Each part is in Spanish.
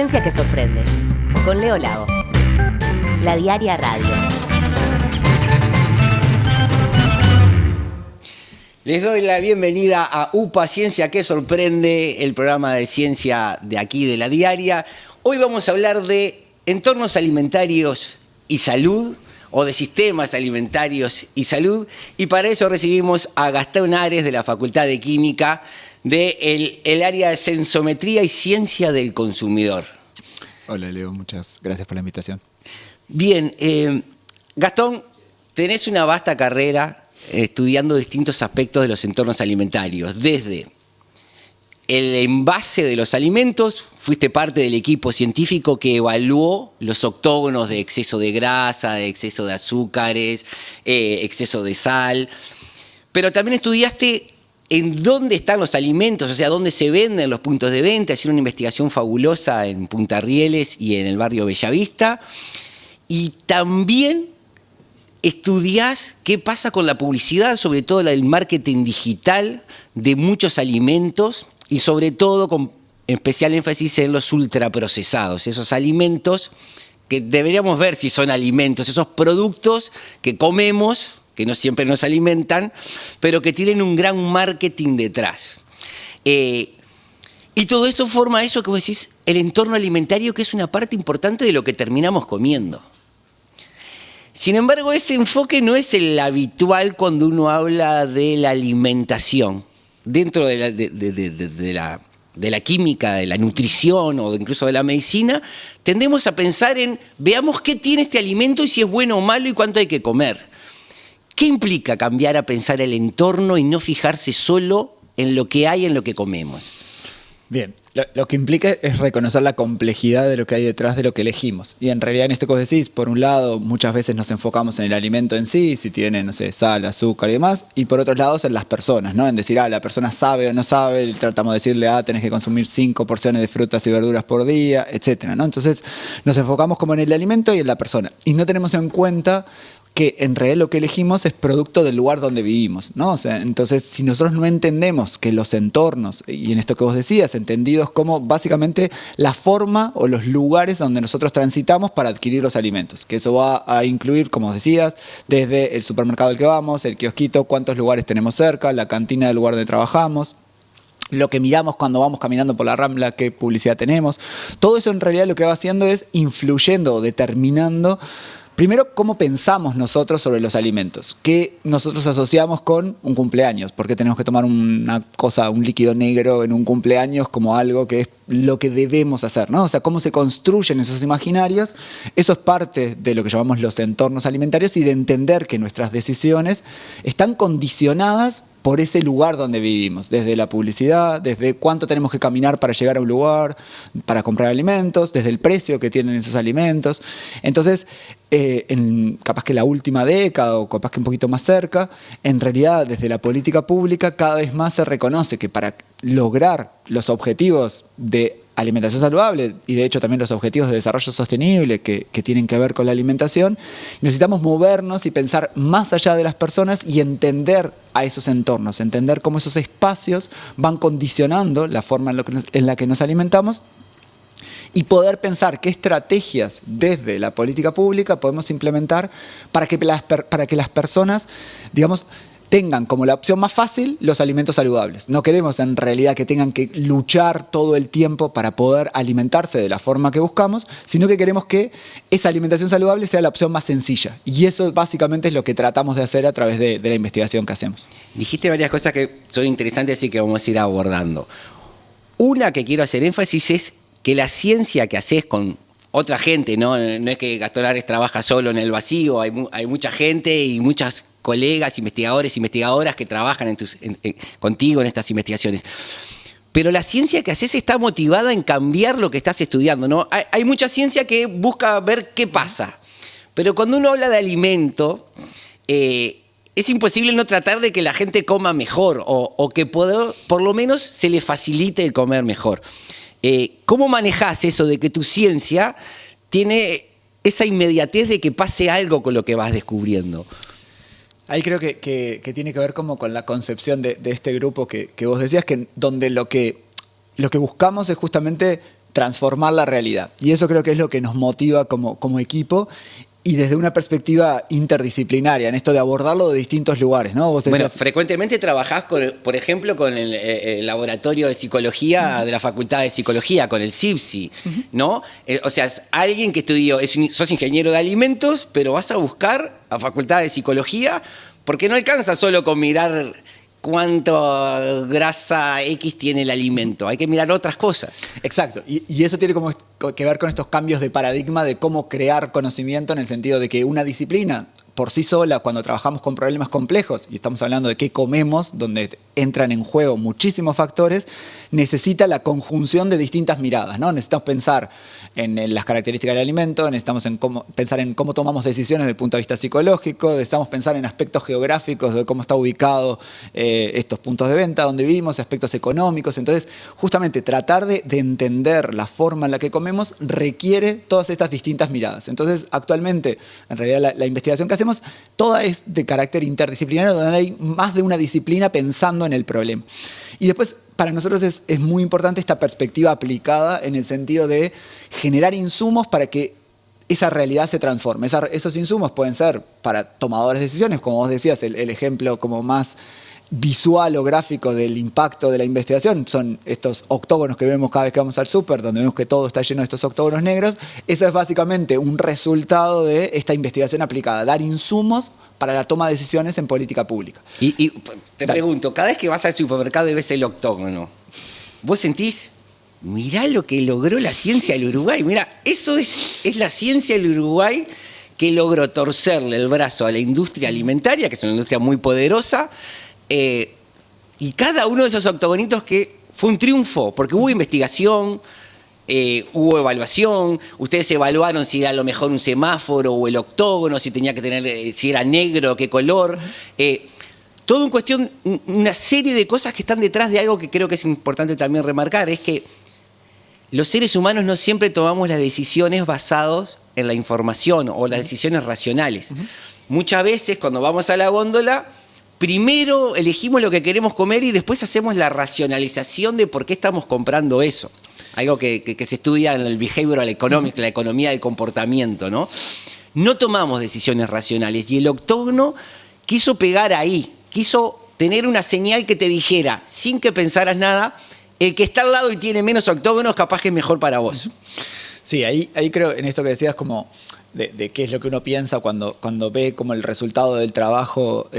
Ciencia que sorprende, con Leo Lagos. La Diaria Radio. Les doy la bienvenida a UPA Ciencia que sorprende, el programa de ciencia de aquí de La Diaria. Hoy vamos a hablar de entornos alimentarios y salud, o de sistemas alimentarios y salud, y para eso recibimos a Gastón Ares de la Facultad de Química del área de Sensometría y Ciencia del Consumidor. Hola Leo, muchas gracias por la invitación. Bien, Gastón, tenés una vasta carrera estudiando distintos aspectos de los entornos alimentarios, desde el envase de los alimentos, fuiste parte del equipo científico que evaluó los octógonos de exceso de grasa, de exceso de azúcares, exceso de sal, pero también estudiaste en dónde están los alimentos, o sea, dónde se venden los puntos de venta, hicieron una investigación fabulosa en Punta Rieles y en el barrio Bellavista, y también estudiás qué pasa con la publicidad, sobre todo el marketing digital de muchos alimentos y sobre todo con especial énfasis en los ultraprocesados, esos alimentos que deberíamos ver si son alimentos, esos productos que comemos, que no siempre nos alimentan, pero que tienen un gran marketing detrás. Y todo esto forma eso que vos decís, el entorno alimentario, que es una parte importante de lo que terminamos comiendo. Sin embargo, ese enfoque no es el habitual cuando uno habla de la alimentación. Dentro de la química, de la nutrición o incluso de la medicina, tendemos a pensar en, veamos qué tiene este alimento y si es bueno o malo y cuánto hay que comer. ¿Qué implica cambiar a pensar el entorno y no fijarse solo en lo que hay, en lo que comemos? Bien, lo que implica es reconocer la complejidad de lo que hay detrás de lo que elegimos. Y en realidad en esto que vos decís, por un lado, muchas veces nos enfocamos en el alimento en sí, si tiene, no sé, sal, azúcar y demás, y por otros lados en las personas, ¿no? En decir, la persona sabe o no sabe, tratamos de decirle, tenés que consumir 5 porciones de frutas y verduras por día, etcétera, ¿no? Entonces nos enfocamos como en el alimento y en la persona. Y no tenemos en cuenta que en realidad lo que elegimos es producto del lugar donde vivimos, ¿no? O sea, entonces, si nosotros no entendemos que los entornos, y en esto que vos decías, entendidos como básicamente la forma o los lugares donde nosotros transitamos para adquirir los alimentos, que eso va a incluir, como decías, desde el supermercado al que vamos, el kiosquito, cuántos lugares tenemos cerca, la cantina del lugar donde trabajamos, lo que miramos cuando vamos caminando por la Rambla, qué publicidad tenemos. Todo eso en realidad lo que va haciendo es influyendo o determinando primero, cómo pensamos nosotros sobre los alimentos, que nosotros asociamos con un cumpleaños, porque tenemos que tomar una cosa, un líquido negro en un cumpleaños como algo que es lo que debemos hacer, ¿no? O sea, cómo se construyen esos imaginarios, eso es parte de lo que llamamos los entornos alimentarios y de entender que nuestras decisiones están condicionadas por ese lugar donde vivimos, desde la publicidad, desde cuánto tenemos que caminar para llegar a un lugar, para comprar alimentos, desde el precio que tienen esos alimentos. Entonces, capaz que la última década o capaz que un poquito más cerca, en realidad desde la política pública cada vez más se reconoce que para lograr los objetivos de alimentación saludable y de hecho también los objetivos de desarrollo sostenible que tienen que ver con la alimentación, necesitamos movernos y pensar más allá de las personas y entender a esos entornos, entender cómo esos espacios van condicionando la forma en la que nos alimentamos y poder pensar qué estrategias desde la política pública podemos implementar para que las personas, digamos, tengan como la opción más fácil los alimentos saludables. No queremos en realidad que tengan que luchar todo el tiempo para poder alimentarse de la forma que buscamos, sino que queremos que esa alimentación saludable sea la opción más sencilla. Y eso básicamente es lo que tratamos de hacer a través de la investigación que hacemos. Dijiste varias cosas que son interesantes y que vamos a ir abordando. Una que quiero hacer énfasis es que la ciencia que haces con otra gente, no es que Gastón Ares trabaja solo en el vacío, hay mucha gente y muchas colegas, investigadores, investigadoras que trabajan contigo en estas investigaciones. Pero la ciencia que haces está motivada en cambiar lo que estás estudiando, ¿no? Hay mucha ciencia que busca ver qué pasa. Pero cuando uno habla de alimento, es imposible no tratar de que la gente coma mejor o que por lo menos se le facilite el comer mejor. ¿Cómo manejás eso de que tu ciencia tiene esa inmediatez de que pase algo con lo que vas descubriendo? Ahí creo que tiene que ver como con la concepción de este grupo que vos decías, que donde lo que buscamos es justamente transformar la realidad. Y eso creo que es lo que nos motiva como equipo y desde una perspectiva interdisciplinaria, en esto de abordarlo de distintos lugares, ¿no? Vos Bueno, decías, frecuentemente trabajás, por ejemplo, con el laboratorio de psicología de la Facultad de Psicología, con el CIPSI, ¿no? O sea, es alguien que estudió, sos ingeniero de alimentos, pero vas a buscar a Facultad de Psicología porque no alcanza solo con mirar cuánto grasa X tiene el alimento, hay que mirar otras cosas. exacto, y eso tiene como que ver con estos cambios de paradigma de cómo crear conocimiento, en el sentido de que una disciplina por sí sola, cuando trabajamos con problemas complejos, y estamos hablando de qué comemos, donde entran en juego muchísimos factores, necesita la conjunción de distintas miradas, ¿no? Necesitamos pensar en las características del alimento, necesitamos pensar en cómo tomamos decisiones desde el punto de vista psicológico, necesitamos pensar en aspectos geográficos de cómo está ubicado estos puntos de venta donde vivimos, aspectos económicos. Entonces, justamente tratar de entender la forma en la que comemos requiere todas estas distintas miradas. Entonces, actualmente, en realidad la investigación que hacemos, toda es de carácter interdisciplinario, donde hay más de una disciplina pensando en el problema. Y después, para nosotros es muy importante esta perspectiva aplicada en el sentido de generar insumos para que esa realidad se transforme. Esos insumos pueden ser para tomadores de decisiones, como vos decías, el ejemplo como más visual o gráfico del impacto de la investigación son estos octógonos que vemos cada vez que vamos al súper, donde vemos que todo está lleno de estos octógonos negros. Eso es básicamente un resultado de esta investigación aplicada, dar insumos para la toma de decisiones en política pública. Y te pregunto, cada vez que vas al supermercado y ves el octógono, ¿vos sentís? Mirá lo que logró la ciencia del Uruguay. Mirá, eso es la ciencia del Uruguay que logró torcerle el brazo a la industria alimentaria, que es una industria muy poderosa, y cada uno de esos octogonitos que fue un triunfo, porque hubo investigación, hubo evaluación, ustedes evaluaron si era a lo mejor un semáforo o el octógono, si tenía que tener, si era negro, qué color. Todo en cuestión, una serie de cosas que están detrás de algo que creo que es importante también remarcar, es que los seres humanos no siempre tomamos las decisiones basadas en la información o las decisiones racionales. Muchas veces cuando vamos a la góndola, primero elegimos lo que queremos comer y después hacemos la racionalización de por qué estamos comprando eso. Algo que se estudia en el behavioral economics, la economía del comportamiento, ¿no? No tomamos decisiones racionales y el octógono quiso pegar ahí, quiso tener una señal que te dijera, sin que pensaras nada, el que está al lado y tiene menos octógonos capaz que es mejor para vos. Sí, ahí creo, en esto que decías, como de qué es lo que uno piensa cuando ve como el resultado del trabajo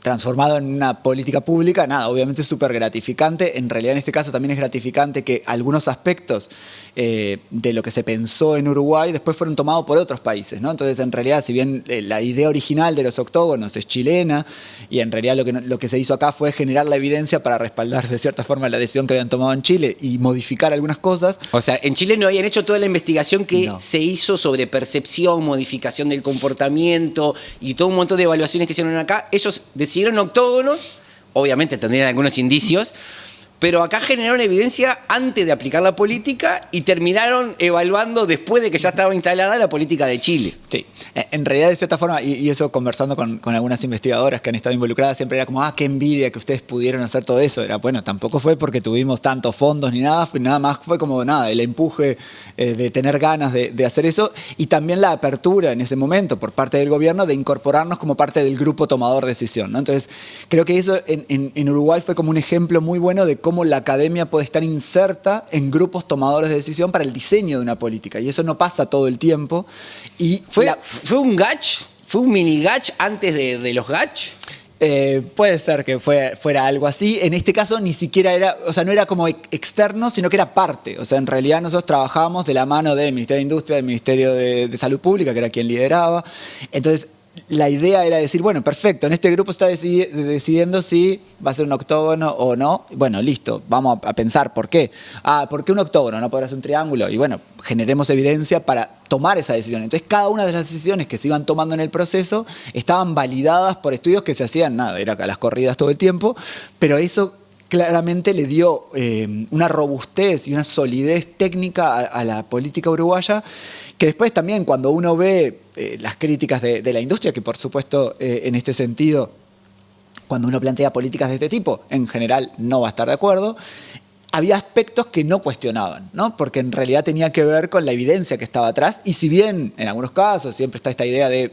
transformado en una política pública, nada, obviamente es súper gratificante. En realidad en este caso también es gratificante que algunos aspectos de lo que se pensó en Uruguay después fueron tomados por otros países, ¿no? Entonces, en realidad, si bien la idea original de los octógonos es chilena, y en realidad lo que se hizo acá fue generar la evidencia para respaldar de cierta forma la decisión que habían tomado en Chile y modificar algunas cosas. O sea, en Chile no habían hecho toda la investigación que No. se hizo sobre percepción, modificación del comportamiento y todo un montón de evaluaciones que hicieron acá. Ellos decidieron octógonos, obviamente tendrían algunos indicios, pero acá generaron evidencia antes de aplicar la política y terminaron evaluando después de que ya estaba instalada la política de Chile. Sí, en realidad de cierta forma, y eso conversando con algunas investigadoras que han estado involucradas, siempre era como, qué envidia que ustedes pudieron hacer todo eso. Era, bueno, tampoco fue porque tuvimos tantos fondos ni nada, nada más fue como nada, el empuje de tener ganas de hacer eso, y también la apertura en ese momento por parte del gobierno de incorporarnos como parte del grupo tomador de decisión, ¿no? Entonces, creo que eso en Uruguay fue como un ejemplo muy bueno de cómo la academia puede estar inserta en grupos tomadores de decisión para el diseño de una política, y eso no pasa todo el tiempo. Y ¿Fue un gach? ¿Fue un mini gach antes de los gach? Puede ser que fuera algo así. En este caso ni siquiera era, o sea, no era como externo, sino que era parte. O sea, en realidad nosotros trabajábamos de la mano del Ministerio de Industria, del Ministerio de Salud Pública, que era quien lideraba. Entonces, la idea era decir, bueno, perfecto, en este grupo está decidiendo si va a ser un octógono o no. Bueno, listo, vamos a pensar por qué. ¿Por qué un octógono? ¿No podrá ser un triángulo? Y bueno, generemos evidencia para tomar esa decisión. Entonces, cada una de las decisiones que se iban tomando en el proceso estaban validadas por estudios que se hacían, era a las corridas todo el tiempo, pero eso claramente le dio una robustez y una solidez técnica a la política uruguaya, que después también cuando uno ve las críticas de la industria, que por supuesto en este sentido, cuando uno plantea políticas de este tipo, en general no va a estar de acuerdo, había aspectos que no cuestionaban, ¿no? Porque en realidad tenía que ver con la evidencia que estaba atrás, y si bien en algunos casos siempre está esta idea de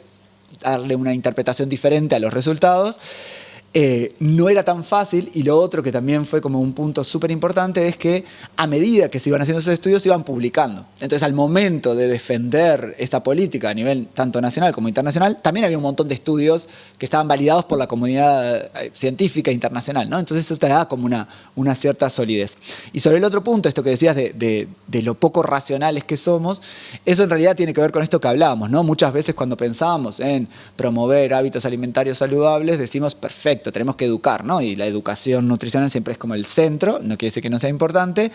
darle una interpretación diferente a los resultados, no era tan fácil. Y lo otro que también fue como un punto súper importante es que a medida que se iban haciendo esos estudios se iban publicando. Entonces al momento de defender esta política a nivel tanto nacional como internacional, también había un montón de estudios que estaban validados por la comunidad científica internacional, ¿no? Entonces eso te da como una cierta solidez. Y sobre el otro punto, esto que decías de lo poco racionales que somos, eso en realidad tiene que ver con esto que hablábamos, ¿no? Muchas veces cuando pensamos en promover hábitos alimentarios saludables, decimos perfecto, tenemos que educar, ¿no? Y la educación nutricional siempre es como el centro, no quiere decir que no sea importante,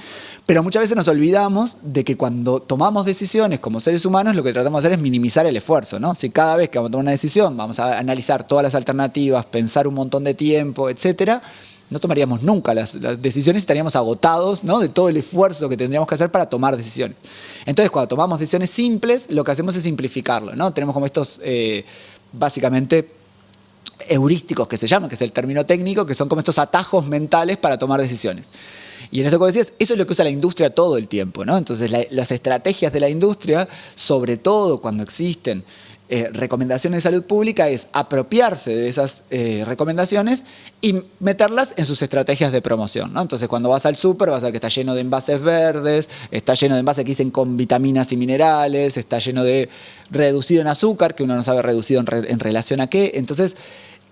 pero muchas veces nos olvidamos de que cuando tomamos decisiones como seres humanos, lo que tratamos de hacer es minimizar el esfuerzo, ¿no? Si cada vez que vamos a tomar una decisión vamos a analizar todas las alternativas, pensar un montón de tiempo, etcétera, no tomaríamos nunca las decisiones y estaríamos agotados, ¿no? De todo el esfuerzo que tendríamos que hacer para tomar decisiones. Entonces, cuando tomamos decisiones simples, lo que hacemos es simplificarlo, ¿no? Tenemos como estos, básicamente, heurísticos que se llaman, que es el término técnico, que son como estos atajos mentales para tomar decisiones. Y en esto que decías, eso es lo que usa la industria todo el tiempo, ¿no? Entonces, las estrategias de la industria, sobre todo cuando existen recomendaciones de salud pública, es apropiarse de esas recomendaciones y meterlas en sus estrategias de promoción, ¿no? Entonces, cuando vas al súper, vas a ver que está lleno de envases verdes, está lleno de envases que dicen con vitaminas y minerales, está lleno de reducido en azúcar, que uno no sabe reducido en relación a qué. Entonces,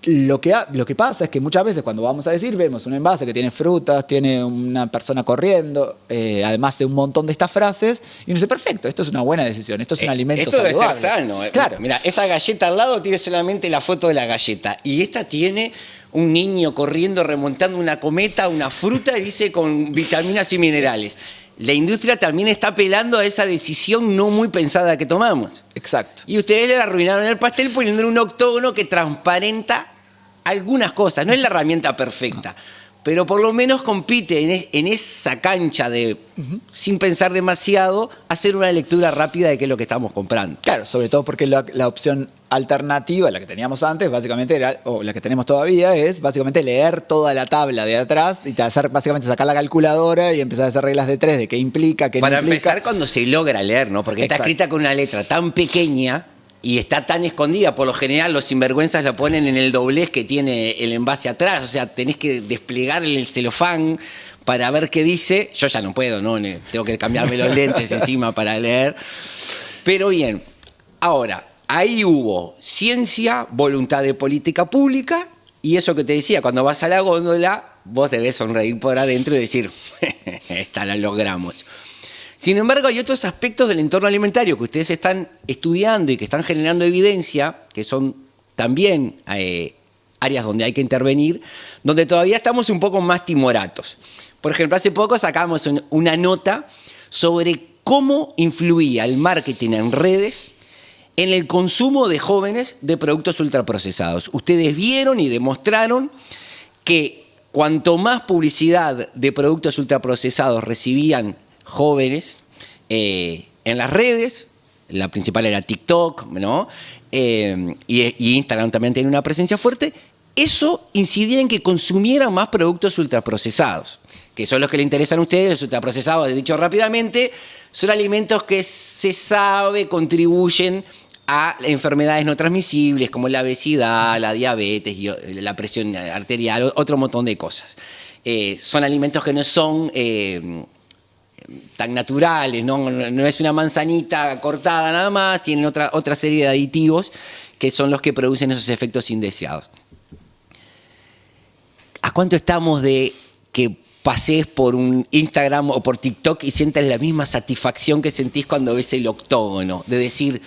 lo que pasa es que muchas veces cuando vamos a decir, vemos un envase que tiene frutas, tiene una persona corriendo, además de un montón de estas frases, y uno dice, perfecto, esto es una buena decisión, esto es un alimento saludable. Esto debe ser sano. Claro. Mira, esa galleta al lado tiene solamente la foto de la galleta, y esta tiene un niño corriendo, remontando una cometa, una fruta, dice con vitaminas y minerales. La industria también está apelando a esa decisión no muy pensada que tomamos. Exacto. Y ustedes le arruinaron el pastel poniendo un octógono que transparenta algunas cosas. No es la herramienta perfecta, pero por lo menos compite en esa cancha de, sin pensar demasiado, hacer una lectura rápida de qué es lo que estamos comprando. Claro, sobre todo porque la opción alternativa, la que teníamos antes, básicamente era, o la que tenemos todavía, es básicamente leer toda la tabla de atrás y básicamente sacar la calculadora y empezar a hacer reglas de 3 de qué implica, qué no implica. Para empezar, cuando se logra leer, ¿no? Porque está escrita con una letra tan pequeña y está tan escondida. Por lo general, los sinvergüenzas la ponen en el doblez que tiene el envase atrás. O sea, tenés que desplegar el celofán para ver qué dice. Yo ya no puedo, ¿no? Tengo que cambiarme los lentes encima para leer. Pero bien, ahora, ahí hubo ciencia, voluntad de política pública, y eso que te decía, cuando vas a la góndola, vos debés sonreír por adentro y decir, esta la logramos. Sin embargo, hay otros aspectos del entorno alimentario que ustedes están estudiando y que están generando evidencia, que son también áreas donde hay que intervenir, donde todavía estamos un poco más timoratos. Por ejemplo, hace poco sacamos una nota sobre cómo influía el marketing en redes en el consumo de jóvenes de productos ultraprocesados. Ustedes vieron y demostraron que cuanto más publicidad de productos ultraprocesados recibían jóvenes en las redes, la principal era TikTok, ¿no? Y Instagram también tiene una presencia fuerte, eso incidía en que consumieran más productos ultraprocesados, que son los que le interesan a ustedes. Los ultraprocesados, dicho rápidamente, son alimentos que se sabe contribuyen a enfermedades no transmisibles como la obesidad, la diabetes, la presión arterial, otro montón de cosas. Son alimentos que no son tan naturales, no es una manzanita cortada nada más, tienen otra serie de aditivos que son los que producen esos efectos indeseados. ¿A cuánto estamos de que pases por un Instagram o por TikTok y sientas la misma satisfacción que sentís cuando ves el octógono? De decir,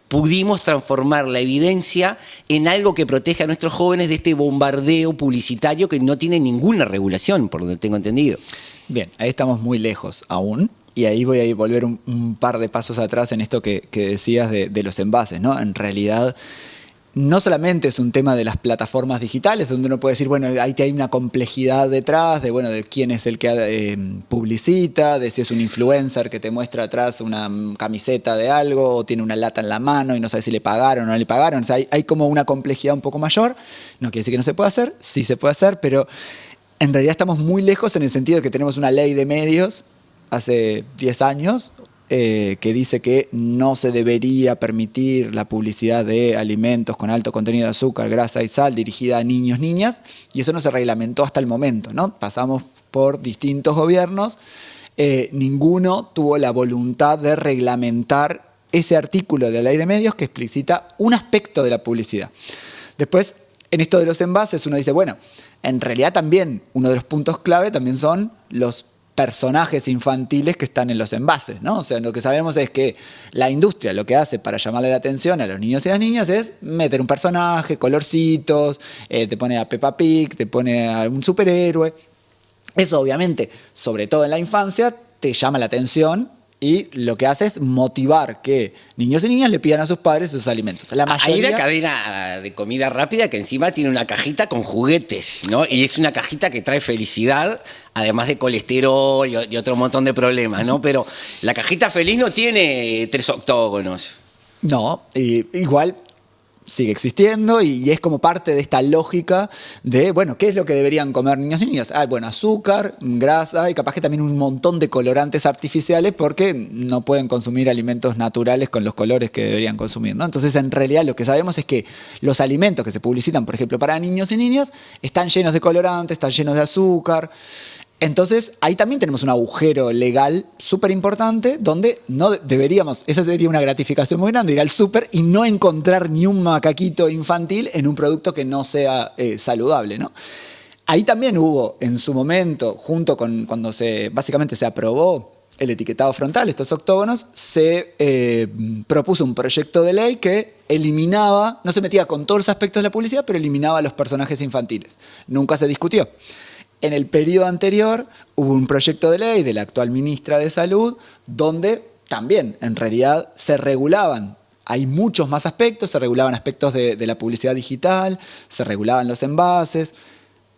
pudimos transformar la evidencia en algo que protege a nuestros jóvenes de este bombardeo publicitario que no tiene ninguna regulación, por lo que tengo entendido. Bien, ahí estamos muy lejos aún. Y ahí voy a volver un par de pasos atrás en esto que decías de los envases, ¿no? En realidad, no solamente es un tema de las plataformas digitales, donde uno puede decir, bueno, ahí hay una complejidad detrás de quién es el que publicita, de si es un influencer que te muestra atrás una camiseta de algo o tiene una lata en la mano y no sabe si le pagaron o no le pagaron. O sea, hay como una complejidad un poco mayor. No quiere decir que no se pueda hacer, sí se puede hacer, pero en realidad estamos muy lejos en el sentido de que tenemos una ley de medios hace 10 años que dice que no se debería permitir la publicidad de alimentos con alto contenido de azúcar, grasa y sal dirigida a niños, niñas, y eso no se reglamentó hasta el momento, ¿no? Pasamos por distintos gobiernos, ninguno tuvo la voluntad de reglamentar ese artículo de la ley de medios que explicita un aspecto de la publicidad. Después, en esto de los envases, uno dice, bueno, en realidad también uno de los puntos clave también son los personajes infantiles que están en los envases, ¿no? O sea, lo que sabemos es que la industria lo que hace para llamarle la atención a los niños y las niñas es meter un personaje, colorcitos, te pone a Peppa Pig, te pone a un superhéroe. Eso obviamente, sobre todo en la infancia, te llama la atención y lo que hace es motivar que niños y niñas le pidan a sus padres sus alimentos. La mayoría... Hay una cadena de comida rápida que encima tiene una cajita con juguetes, ¿no? Y es una cajita que trae felicidad, además de colesterol y otro montón de problemas, ¿no? Pero la cajita feliz no tiene 3 octógonos. No, igual sigue existiendo y es como parte de esta lógica de, bueno, ¿qué es lo que deberían comer niños y niñas? Bueno, azúcar, grasa y capaz que también un montón de colorantes artificiales porque no pueden consumir alimentos naturales con los colores que deberían consumir, ¿no? Entonces, en realidad, lo que sabemos es que los alimentos que se publicitan, por ejemplo, para niños y niñas, están llenos de colorantes, están llenos de azúcar. Entonces, ahí también tenemos un agujero legal súper importante donde no deberíamos, esa sería una gratificación muy grande, ir al súper y no encontrar ni un macaquito infantil en un producto que no sea saludable, ¿no? Ahí también hubo, en su momento, junto con cuando básicamente se aprobó el etiquetado frontal, estos octógonos, se propuso un proyecto de ley que eliminaba, no se metía con todos los aspectos de la publicidad, pero eliminaba a los personajes infantiles. Nunca se discutió. En el periodo anterior hubo un proyecto de ley de la actual ministra de Salud donde también en realidad se regulaban. Hay muchos más aspectos, se regulaban aspectos de la publicidad digital, se regulaban los envases.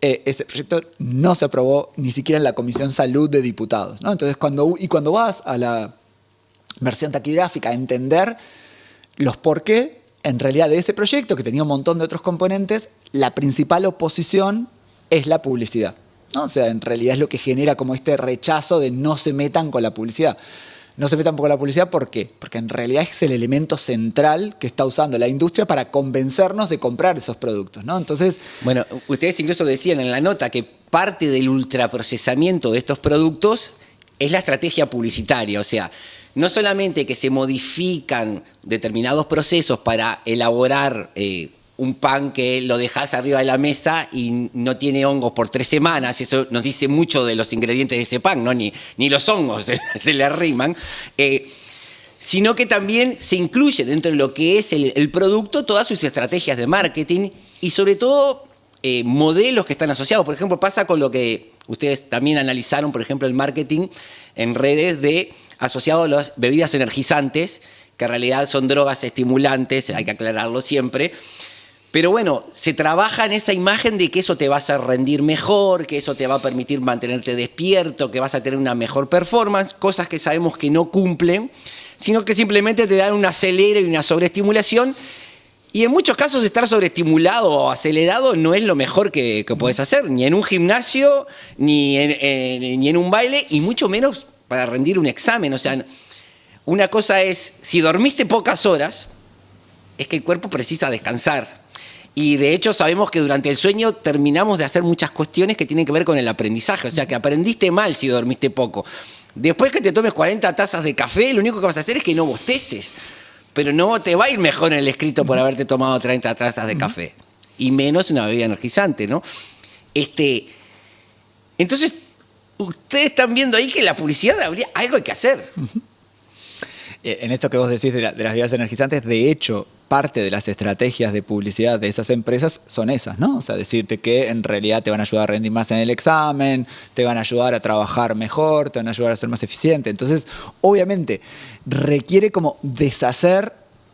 Ese proyecto no se aprobó ni siquiera en la Comisión Salud de Diputados, ¿no? Entonces, cuando vas a la versión taquigráfica a entender los por qué, en realidad de ese proyecto, que tenía un montón de otros componentes, la principal oposición es la publicidad, ¿no? O sea, en realidad es lo que genera como este rechazo de no se metan con la publicidad. No se metan con la publicidad, ¿por qué? Porque en realidad es el elemento central que está usando la industria para convencernos de comprar esos productos, ¿no? Entonces, bueno, ustedes incluso decían en la nota que parte del ultraprocesamiento de estos productos es la estrategia publicitaria, o sea, no solamente que se modifican determinados procesos para elaborar un pan que lo dejas arriba de la mesa y no tiene hongos por 3 semanas, eso nos dice mucho de los ingredientes de ese pan, ¿no? Ni los hongos se le arriman, sino que también se incluye dentro de lo que es el producto todas sus estrategias de marketing y sobre todo modelos que están asociados. Por ejemplo, pasa con lo que ustedes también analizaron, por ejemplo, el marketing en redes asociado a las bebidas energizantes, que en realidad son drogas estimulantes, hay que aclararlo siempre. Pero bueno, se trabaja en esa imagen de que eso te va a hacer rendir mejor, que eso te va a permitir mantenerte despierto, que vas a tener una mejor performance, cosas que sabemos que no cumplen, sino que simplemente te dan un acelere y una sobreestimulación. Y en muchos casos estar sobreestimulado o acelerado no es lo mejor que puedes hacer, ni en un gimnasio, ni en un baile, y mucho menos para rendir un examen. O sea, una cosa es, si dormiste pocas horas, es que el cuerpo precisa descansar. Y de hecho sabemos que durante el sueño terminamos de hacer muchas cuestiones que tienen que ver con el aprendizaje. O sea, que aprendiste mal si dormiste poco. Después que te tomes 40 tazas de café, lo único que vas a hacer es que no bosteces. Pero no te va a ir mejor en el escrito por haberte tomado 30 tazas de café. Y menos una bebida energizante, ¿no? Entonces, ustedes están viendo ahí que la publicidad habría algo que hacer. En esto que vos decís de las bebidas energizantes, de hecho, parte de las estrategias de publicidad de esas empresas son esas, ¿no? O sea, decirte que en realidad te van a ayudar a rendir más en el examen, te van a ayudar a trabajar mejor, te van a ayudar a ser más eficiente. Entonces, obviamente, requiere como deshacer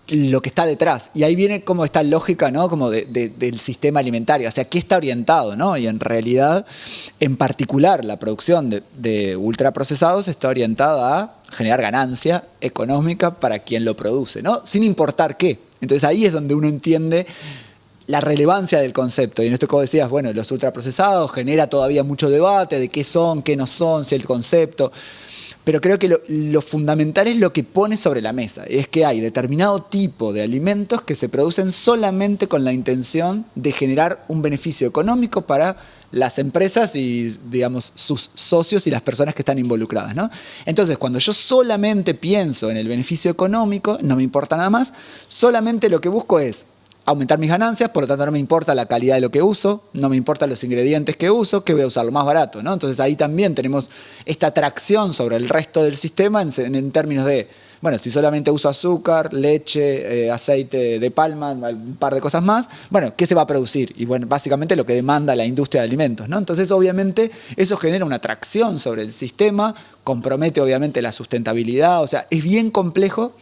lo que está detrás. Y ahí viene como esta lógica, ¿no? Como del sistema alimentario. O sea, ¿qué está orientado, no? Y en realidad, en particular, la producción de ultraprocesados está orientada a generar ganancia económica para quien lo produce, ¿no? Sin importar qué. Entonces ahí es donde uno entiende la relevancia del concepto. Y en esto que vos decías, bueno, los ultraprocesados genera todavía mucho debate de qué son, qué no son, si el concepto. Pero creo que lo fundamental es lo que pone sobre la mesa. Es que hay determinado tipo de alimentos que se producen solamente con la intención de generar un beneficio económico para las empresas y, digamos, sus socios y las personas que están involucradas, ¿no? Entonces, cuando yo solamente pienso en el beneficio económico, no me importa nada más, solamente lo que busco es aumentar mis ganancias, por lo tanto no me importa la calidad de lo que uso, no me importan los ingredientes que uso, que voy a usar lo más barato, ¿no? Entonces ahí también tenemos esta atracción sobre el resto del sistema en términos de, bueno, si solamente uso azúcar, leche, aceite de palma, un par de cosas más, bueno, ¿qué se va a producir? Y bueno, básicamente lo que demanda la industria de alimentos, ¿no? Entonces obviamente eso genera una atracción sobre el sistema, compromete obviamente la sustentabilidad, o sea, es bien complejo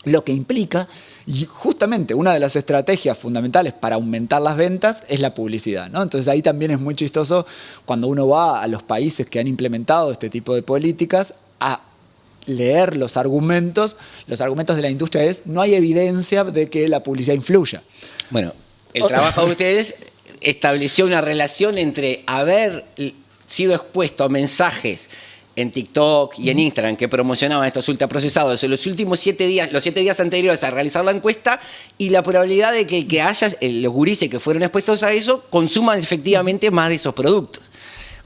lo que implica. Y justamente una de las estrategias fundamentales para aumentar las ventas es la publicidad, ¿no? Entonces ahí también es muy chistoso cuando uno va a los países que han implementado este tipo de políticas a leer los argumentos de la industria es no hay evidencia de que la publicidad influya. Bueno, el trabajo de ustedes estableció una relación entre haber sido expuesto a mensajes en TikTok y en Instagram que promocionaban estos ultraprocesados en los últimos 7 días, los 7 días anteriores a realizar la encuesta, y la probabilidad de que haya los gurises que fueron expuestos a eso consuman efectivamente más de esos productos.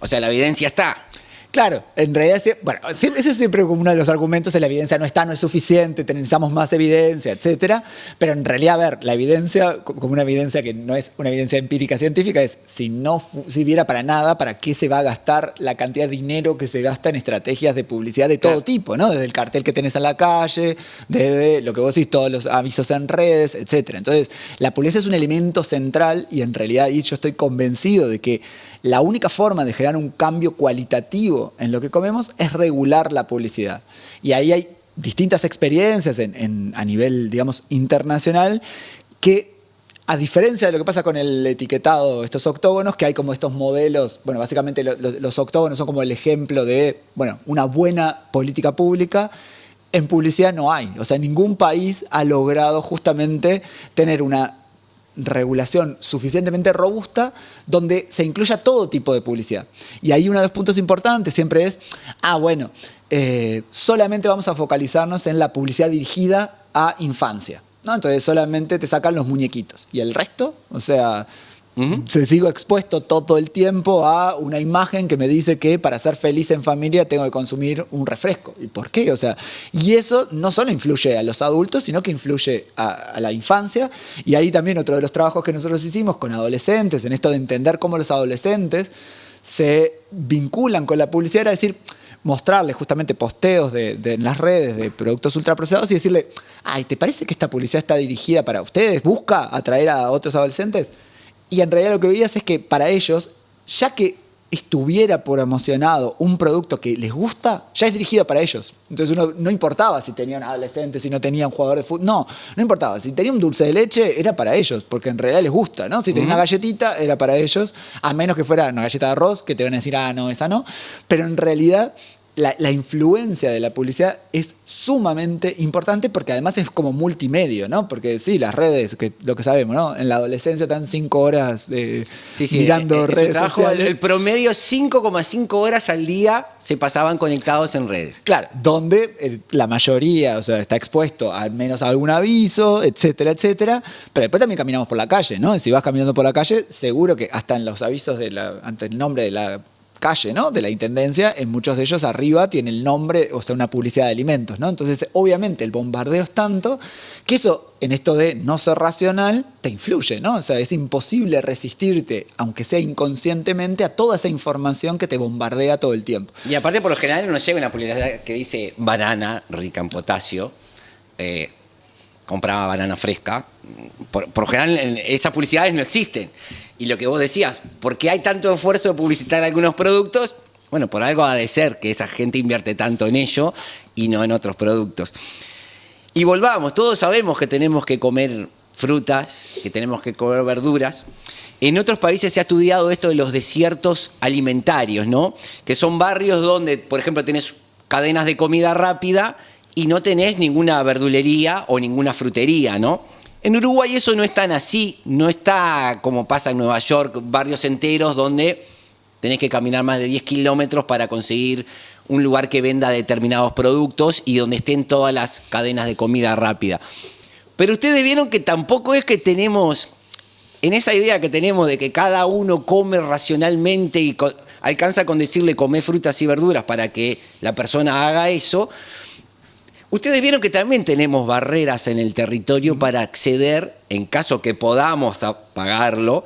O sea, la evidencia está. Claro, en realidad, bueno, eso es siempre como uno de los argumentos, la evidencia no está, no es suficiente, necesitamos más evidencia, etcétera. Pero en realidad, a ver, la evidencia, como una evidencia que no es una evidencia empírica científica, es si no sirviera para nada, ¿para qué se va a gastar la cantidad de dinero que se gasta en estrategias de publicidad de todo tipo, ¿no? Desde el cartel que tenés en la calle, desde lo que vos decís, todos los avisos en redes, etcétera. Entonces, la publicidad es un elemento central y en realidad y yo estoy convencido de que la única forma de generar un cambio cualitativo en lo que comemos es regular la publicidad. Y ahí hay distintas experiencias a nivel, digamos, internacional que, a diferencia de lo que pasa con el etiquetado, estos octógonos, que hay como estos modelos, bueno, básicamente los octógonos son como el ejemplo de, bueno, una buena política pública. En publicidad no hay. O sea, ningún país ha logrado justamente tener una regulación suficientemente robusta donde se incluya todo tipo de publicidad. Y ahí uno de los puntos importantes siempre es, solamente vamos a focalizarnos en la publicidad dirigida a infancia, ¿no? Entonces solamente te sacan los muñequitos. Y el resto, o sea, se sigo expuesto todo el tiempo a una imagen que me dice que para ser feliz en familia tengo que consumir un refresco. ¿Y por qué? O sea, y eso no solo influye a los adultos, sino que influye a la infancia. Y ahí también otro de los trabajos que nosotros hicimos con adolescentes, en esto de entender cómo los adolescentes se vinculan con la publicidad, era decir, mostrarles justamente posteos en las redes de productos ultraprocesados y decirle, ay, ¿te parece que esta publicidad está dirigida para ustedes? ¿Busca atraer a otros adolescentes? Y en realidad lo que veías es que para ellos, ya que estuviera promocionado un producto que les gusta, ya es dirigido para ellos. Entonces no importaba si tenían adolescentes, si no tenían jugadores de fútbol, no importaba. Si tenía un dulce de leche, era para ellos, porque en realidad les gusta, ¿no? Si tenía una galletita, era para ellos, a menos que fuera una galleta de arroz, que te van a decir, no, esa no. Pero en realidad la influencia de la publicidad es sumamente importante porque además es como multimedio, ¿no? Porque sí, las redes, que lo que sabemos, ¿no? En la adolescencia están 5 horas mirando redes sociales. El promedio 5,5 horas al día se pasaban conectados en redes. Claro, donde la mayoría, o sea, está expuesto al menos a algún aviso, etcétera, etcétera. Pero después también caminamos por la calle, ¿no? Si vas caminando por la calle, seguro que hasta en los avisos ante el nombre de la calle, ¿no? De la intendencia, en muchos de ellos arriba tiene el nombre, o sea, una publicidad de alimentos, ¿no? Entonces, obviamente, el bombardeo es tanto que eso, en esto de no ser racional, te influye, ¿no? O sea, es imposible resistirte, aunque sea inconscientemente, a toda esa información que te bombardea todo el tiempo. Y aparte, por lo general, nos llega una publicidad que dice banana rica en potasio, compraba banana fresca. Por lo general, esas publicidades no existen. Y lo que vos decías, ¿por qué hay tanto esfuerzo de publicitar algunos productos? Bueno, por algo ha de ser que esa gente invierte tanto en ello y no en otros productos. Y volvamos, todos sabemos que tenemos que comer frutas, que tenemos que comer verduras. En otros países se ha estudiado esto de los desiertos alimentarios, ¿no? Que son barrios donde, por ejemplo, tenés cadenas de comida rápida y no tenés ninguna verdulería o ninguna frutería, ¿no? En Uruguay eso no es tan así, no está como pasa en Nueva York, barrios enteros donde tenés que caminar más de 10 kilómetros para conseguir un lugar que venda determinados productos y donde estén todas las cadenas de comida rápida. Pero ustedes vieron que tampoco es que tenemos, en esa idea que tenemos de que cada uno come racionalmente y alcanza con decirle comer frutas y verduras para que la persona haga eso. Ustedes vieron que también tenemos barreras en el territorio para acceder, en caso que podamos pagarlo,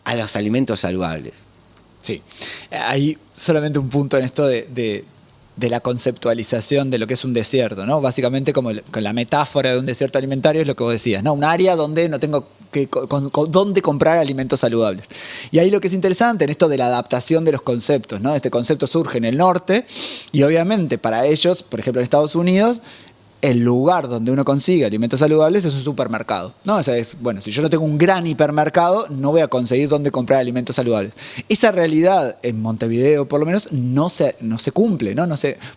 a los alimentos saludables. Sí, hay solamente un punto en esto de la conceptualización de lo que es un desierto, ¿no? Básicamente como con la metáfora de un desierto alimentario es lo que vos decías, ¿no? Un área donde no tengo dónde comprar alimentos saludables. Y ahí lo que es interesante en esto de la adaptación de los conceptos, ¿no? Este concepto surge en el norte y obviamente para ellos, por ejemplo en Estados Unidos, el lugar donde uno consigue alimentos saludables es un supermercado, ¿no? O sea, bueno, si yo no tengo un gran hipermercado, no voy a conseguir dónde comprar alimentos saludables. Esa realidad en Montevideo, por lo menos, no se cumple, ¿no?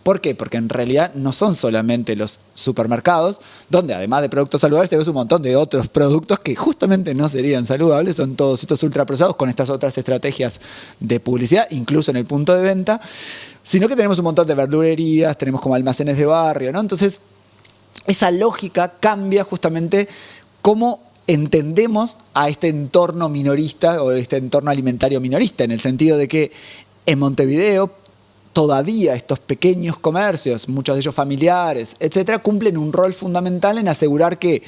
¿Por qué? Porque en realidad no son solamente los supermercados, donde además de productos saludables tenemos un montón de otros productos que justamente no serían saludables, son todos estos ultraprocesados con estas otras estrategias de publicidad, incluso en el punto de venta, sino que tenemos un montón de verdulerías, tenemos como almacenes de barrio, ¿no? Entonces, esa lógica cambia justamente cómo entendemos a este entorno minorista o este entorno alimentario minorista, en el sentido de que en Montevideo todavía estos pequeños comercios, muchos de ellos familiares, etcétera, cumplen un rol fundamental en asegurar que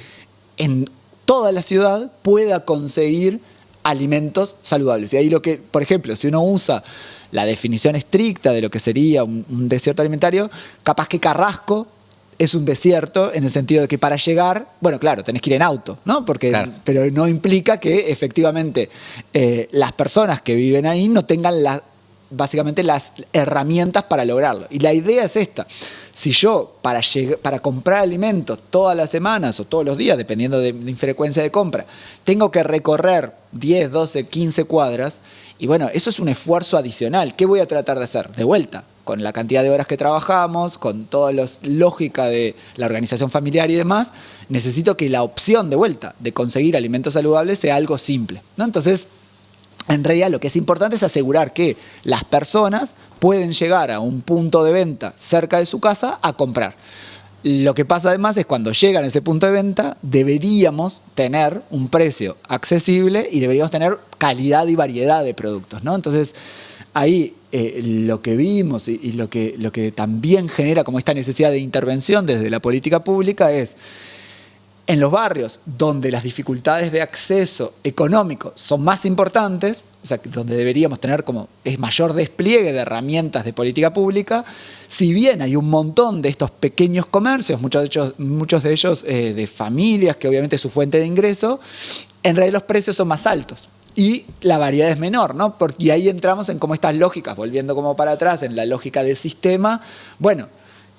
en toda la ciudad pueda conseguir alimentos saludables. Y ahí lo que, por ejemplo, si uno usa la definición estricta de lo que sería un desierto alimentario, capaz que Carrasco es un desierto en el sentido de que para llegar, bueno, claro, tenés que ir en auto, ¿no? Claro. Pero no implica que efectivamente las personas que viven ahí no tengan básicamente las herramientas para lograrlo. Y la idea es esta. Si yo para comprar alimentos todas las semanas o todos los días, dependiendo de mi frecuencia de compra, tengo que recorrer 10, 12, 15 cuadras, y bueno, eso es un esfuerzo adicional. ¿Qué voy a tratar de hacer? De vuelta, con la cantidad de horas que trabajamos, con toda la lógica de la organización familiar y demás, necesito que la opción de vuelta de conseguir alimentos saludables sea algo simple, ¿no? Entonces, en realidad lo que es importante es asegurar que las personas pueden llegar a un punto de venta cerca de su casa a comprar. Lo que pasa además es cuando llegan a ese punto de venta deberíamos tener un precio accesible y deberíamos tener calidad y variedad de productos, ¿no? Entonces ahí lo que vimos y lo que también genera como esta necesidad de intervención desde la política pública es en los barrios donde las dificultades de acceso económico son más importantes, o sea, donde deberíamos tener como es mayor despliegue de herramientas de política pública, si bien hay un montón de estos pequeños comercios, muchos de ellos de familias, que obviamente es su fuente de ingreso, en realidad los precios son más altos. Y la variedad es menor, ¿no? Porque ahí entramos en como estas lógicas, volviendo como para atrás, en la lógica del sistema. Bueno,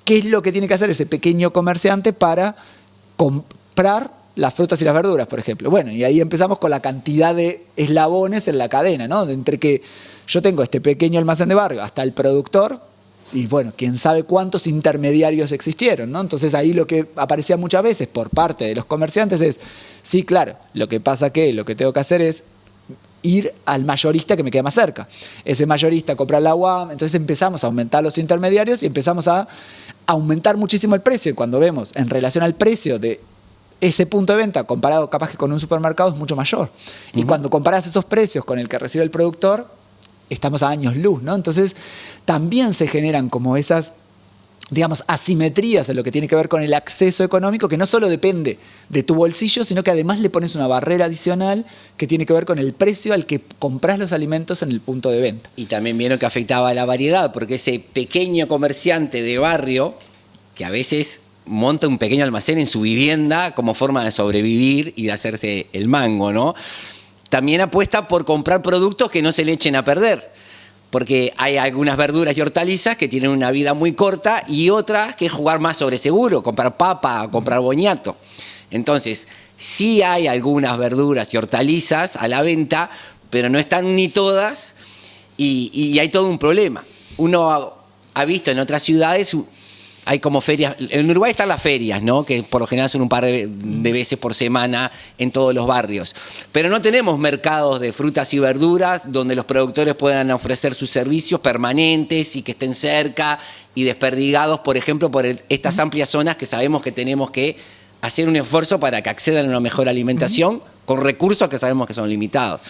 ¿qué es lo que tiene que hacer ese pequeño comerciante para comprar las frutas y las verduras, por ejemplo? Bueno, y ahí empezamos con la cantidad de eslabones en la cadena, ¿no? Entre que yo tengo este pequeño almacén de barrio hasta el productor, y bueno, quién sabe cuántos intermediarios existieron, ¿no? Entonces ahí lo que aparecía muchas veces por parte de los comerciantes es, sí, claro, lo que pasa que lo que tengo que hacer es ir al mayorista que me queda más cerca. Ese mayorista compra la UAM, entonces empezamos a aumentar los intermediarios y empezamos a aumentar muchísimo el precio. Y cuando vemos en relación al precio de ese punto de venta comparado capaz que con un supermercado es mucho mayor. Y cuando comparás esos precios con el que recibe el productor, estamos a años luz, ¿no? Entonces también se generan como esas, digamos, asimetrías en lo que tiene que ver con el acceso económico, que no solo depende de tu bolsillo, sino que además le pones una barrera adicional que tiene que ver con el precio al que compras los alimentos en el punto de venta. Y también vieron que afectaba a la variedad, porque ese pequeño comerciante de barrio, que a veces monta un pequeño almacén en su vivienda como forma de sobrevivir y de hacerse el mango, ¿no? También apuesta por comprar productos que no se le echen a perder. Porque hay algunas verduras y hortalizas que tienen una vida muy corta y otras que es jugar más sobre seguro, comprar papa, comprar boñato. Entonces, sí hay algunas verduras y hortalizas a la venta, pero no están ni todas y hay todo un problema. Uno ha visto en otras ciudades hay como ferias. En Uruguay están las ferias, ¿no? Que por lo general son un par de veces por semana en todos los barrios. Pero no tenemos mercados de frutas y verduras donde los productores puedan ofrecer sus servicios permanentes y que estén cerca y desperdigados, por ejemplo, por estas amplias zonas que sabemos que tenemos que hacer un esfuerzo para que accedan a una mejor alimentación con recursos que sabemos que son limitados.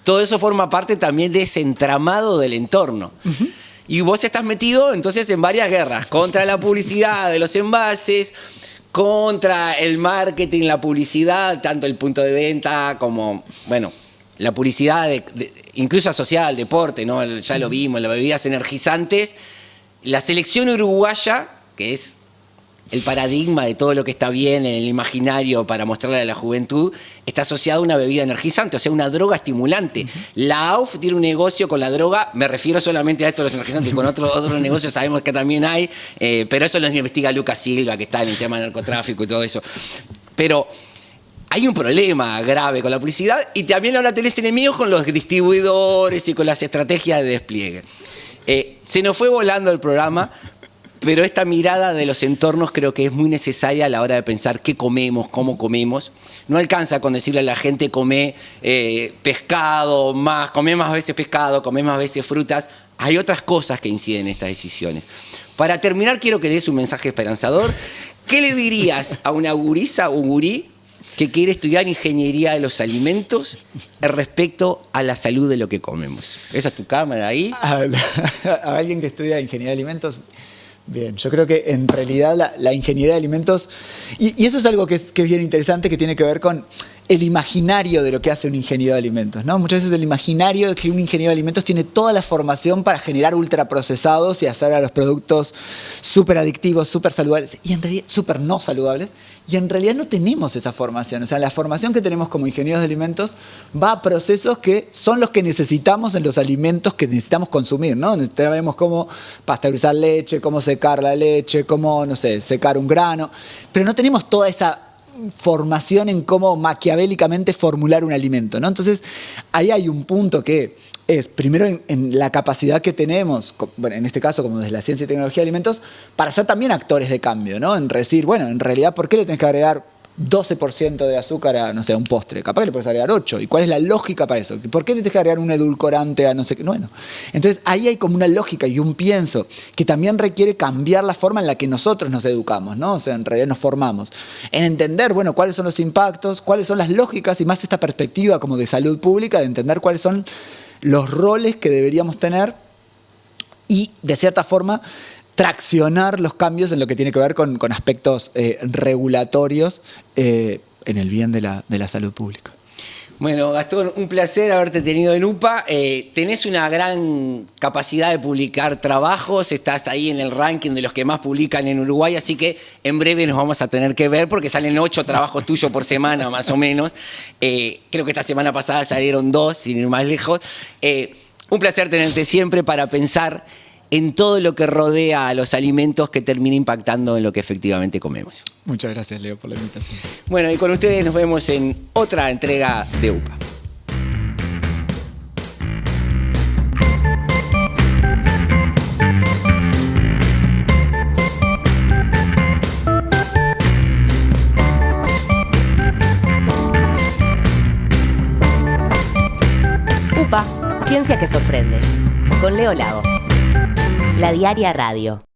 Todo eso forma parte también de ese entramado del entorno. Y vos estás metido entonces en varias guerras, contra la publicidad de los envases, contra el marketing, la publicidad, tanto el punto de venta como, bueno, la publicidad incluso asociada al deporte, ¿no? Ya lo vimos, las bebidas energizantes. La selección uruguaya, que es el paradigma de todo lo que está bien en el imaginario para mostrarle a la juventud, está asociado a una bebida energizante, o sea, una droga estimulante. La AUF tiene un negocio con la droga, me refiero solamente a esto de los energizantes, con otros negocios sabemos que también hay, pero eso lo investiga Lucas Silva, que está en el tema del narcotráfico y todo eso. Pero hay un problema grave con la publicidad y también ahora tenés enemigos con los distribuidores y con las estrategias de despliegue. Se nos fue volando el programa, pero esta mirada de los entornos creo que es muy necesaria a la hora de pensar qué comemos, cómo comemos. No alcanza con decirle a la gente come pescado, come más veces pescado, come más veces frutas. Hay otras cosas que inciden en estas decisiones. Para terminar, quiero que des un mensaje esperanzador. ¿Qué le dirías a una gurisa o gurí que quiere estudiar ingeniería de los alimentos respecto a la salud de lo que comemos? ¿Esa es tu cámara ahí? A alguien que estudia ingeniería de alimentos. Bien, yo creo que en realidad la ingeniería de alimentos, y eso es algo que es bien interesante, que tiene que ver con el imaginario de lo que hace un ingeniero de alimentos, ¿no? Muchas veces el imaginario de que un ingeniero de alimentos tiene toda la formación para generar ultraprocesados y hacer a los productos súper adictivos, súper saludables, y en realidad súper no saludables, y en realidad no tenemos esa formación. O sea, la formación que tenemos como ingenieros de alimentos va a procesos que son los que necesitamos en los alimentos que necesitamos consumir, ¿no? Sabemos cómo pasteurizar leche, cómo secar la leche, cómo, no sé, secar un grano, pero no tenemos toda esa formación en cómo maquiavélicamente formular un alimento, ¿no? Entonces, ahí hay un punto que es, primero, en la capacidad que tenemos, bueno, en este caso, como desde la ciencia y tecnología de alimentos, para ser también actores de cambio, ¿no? En decir, bueno, en realidad, ¿por qué le tenés que agregar 12% de azúcar a, no sé, a un postre? Capaz que le puedes agregar 8. ¿Y cuál es la lógica para eso? ¿Por qué le tienes que agregar un edulcorante a no sé qué? Bueno, entonces ahí hay como una lógica y un pienso que también requiere cambiar la forma en la que nosotros nos educamos, ¿no? O sea, en realidad nos formamos. En entender, bueno, cuáles son los impactos, cuáles son las lógicas y más esta perspectiva como de salud pública, de entender cuáles son los roles que deberíamos tener y, de cierta forma, traccionar los cambios en lo que tiene que ver con aspectos regulatorios en el bien de la salud pública. Bueno, Gastón, un placer haberte tenido en UPA. Tenés una gran capacidad de publicar trabajos, estás ahí en el ranking de los que más publican en Uruguay, así que en breve nos vamos a tener que ver porque salen 8 trabajos tuyos por semana, más o menos. Creo que esta semana pasada salieron 2, sin ir más lejos. Un placer tenerte siempre para pensar en todo lo que rodea a los alimentos que termina impactando en lo que efectivamente comemos. Muchas gracias, Leo, por la invitación. Bueno, y con ustedes nos vemos en otra entrega de UPA. UPA, Ciencia que sorprende, con Leo Lagos. La Diaria Radio.